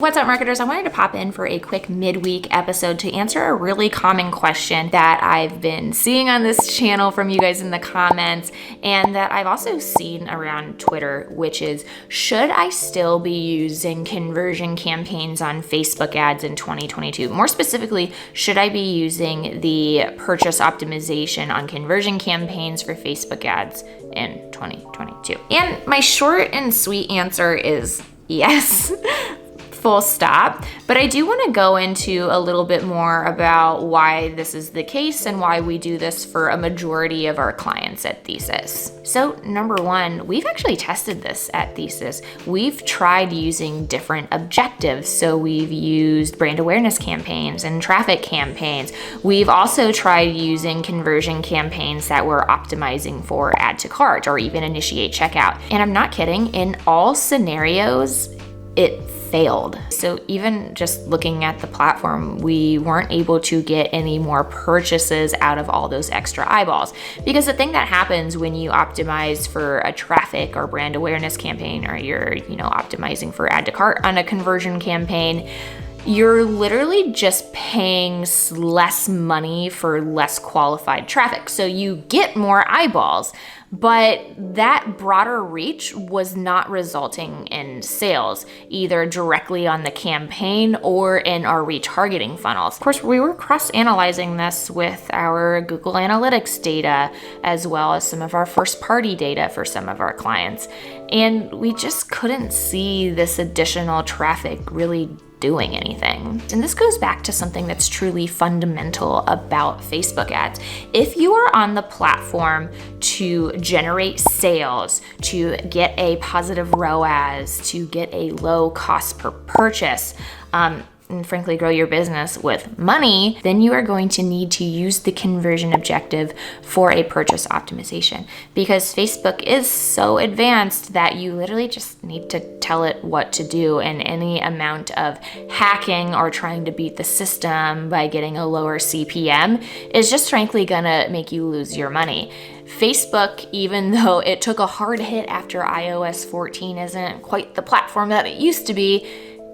What's up, marketers? I wanted to pop in for a quick midweek episode to answer a really common question that I've been seeing on this channel from you guys in the comments, and that I've also seen around Twitter, which is, should I still be using conversion campaigns on Facebook ads in 2022? More specifically, should I be using the purchase optimization on conversion campaigns for Facebook ads in 2022? And my short and sweet answer is yes. Full stop. But I do want to go into a little bit more about why this is the case and why we do this for a majority of our clients at Thesis. So number one, we've actually tested this at Thesis. We've tried using different objectives. So we've used brand awareness campaigns and traffic campaigns. We've also tried using conversion campaigns that were optimizing for add to cart or even initiate checkout. And I'm not kidding, in all scenarios, it failed. So even just looking at the platform, we weren't able to get any more purchases out of all those extra eyeballs. Because the thing that happens when you optimize for a traffic or brand awareness campaign, or you're, optimizing for add to cart on a conversion campaign, you're literally just paying less money for less qualified traffic. So you get more eyeballs, but that broader reach was not resulting in sales, either directly on the campaign or in our retargeting funnels. Of course, we were cross-analyzing this with our Google Analytics data, as well as some of our first-party data for some of our clients. And we just couldn't see this additional traffic really doing anything. And this goes back to something that's truly fundamental about Facebook ads. If you are on the platform to generate sales, to get a positive ROAS, to get a low cost per purchase, and frankly grow your business with money, then you are going to need to use the conversion objective for a purchase optimization, because Facebook is so advanced that you literally just need to tell it what to do, and any amount of hacking or trying to beat the system by getting a lower CPM is just frankly gonna make you lose your money. Facebook, even though it took a hard hit after iOS 14 isn't quite the platform that it used to be,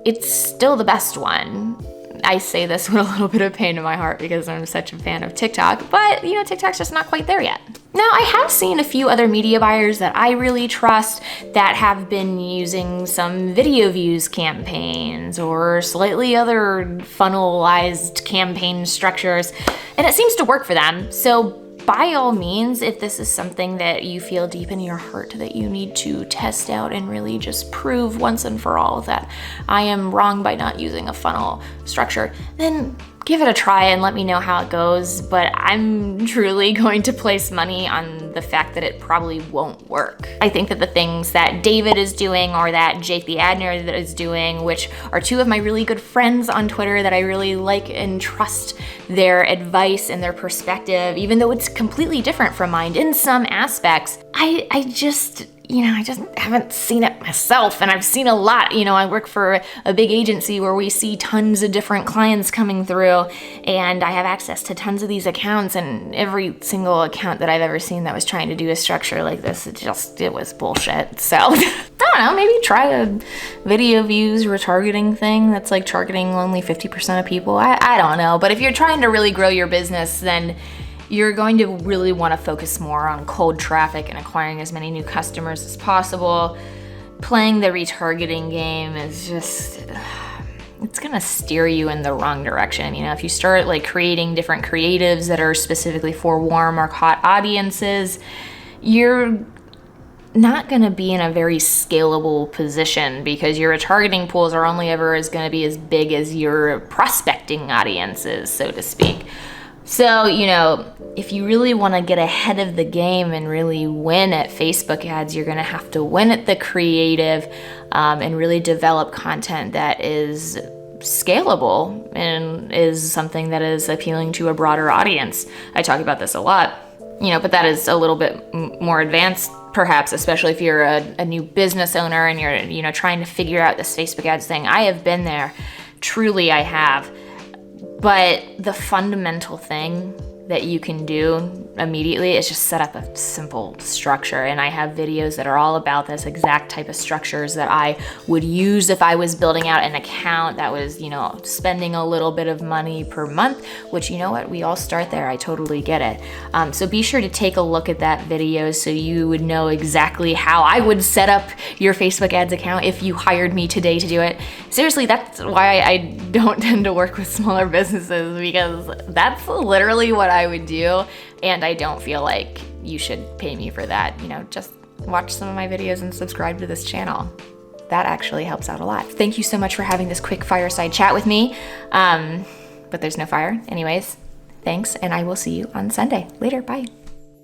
it's still the best one. I say this with a little bit of pain in my heart because I'm such a fan of TikTok, but TikTok's just not quite there yet. Now, I have seen a few other media buyers that I really trust that have been using some video views campaigns or slightly other funnelized campaign structures, and it seems to work for them. So by all means, if this is something that you feel deep in your heart that you need to test out and really just prove once and for all that I am wrong by not using a funnel structure, then give it a try and let me know how it goes. But I'm truly going to place money on the fact that it probably won't work. I think that the things that David is doing, or that Jake the Ad Nerd is doing, which are two of my really good friends on Twitter that I really like and trust their advice and their perspective, even though it's completely different from mine in some aspects, I just haven't seen it myself, and I've seen a lot. I work for a big agency where we see tons of different clients coming through, and I have access to tons of these accounts, and every single account that I've ever seen that was trying to do a structure like this, it was bullshit. So I don't know, maybe try a video views retargeting thing that's like targeting only 50% of people. I don't know, but if you're trying to really grow your business, then you're going to really want to focus more on cold traffic and acquiring as many new customers as possible. Playing the retargeting game is just, it's gonna steer you in the wrong direction. If you start creating different creatives that are specifically for warm or hot audiences, you're not gonna be in a very scalable position, because your retargeting pools are only ever going to be as big as your prospecting audiences, so to speak. So, if you really want to get ahead of the game and really win at Facebook ads, you're going to have to win at the creative and really develop content that is scalable and is something that is appealing to a broader audience. I talk about this a lot, but that is a little bit more advanced, perhaps, especially if you're a new business owner and you're, trying to figure out this Facebook ads thing. I have been there. Truly, I have. But the fundamental thing that you can do immediately is just set up a simple structure. And I have videos that are all about this exact type of structures that I would use if I was building out an account that was, spending a little bit of money per month, which, you know what, we all start there. I totally get it. So be sure to take a look at that video so you would know exactly how I would set up your Facebook ads account if you hired me today to do it. Seriously, that's why I don't tend to work with smaller businesses, because that's literally what I would do. And I don't feel like you should pay me for that. Just watch some of my videos and subscribe to this channel. That actually helps out a lot. Thank you so much for having this quick fireside chat with me. But there's no fire. Anyways, thanks, and I will see you on Sunday. Later, bye.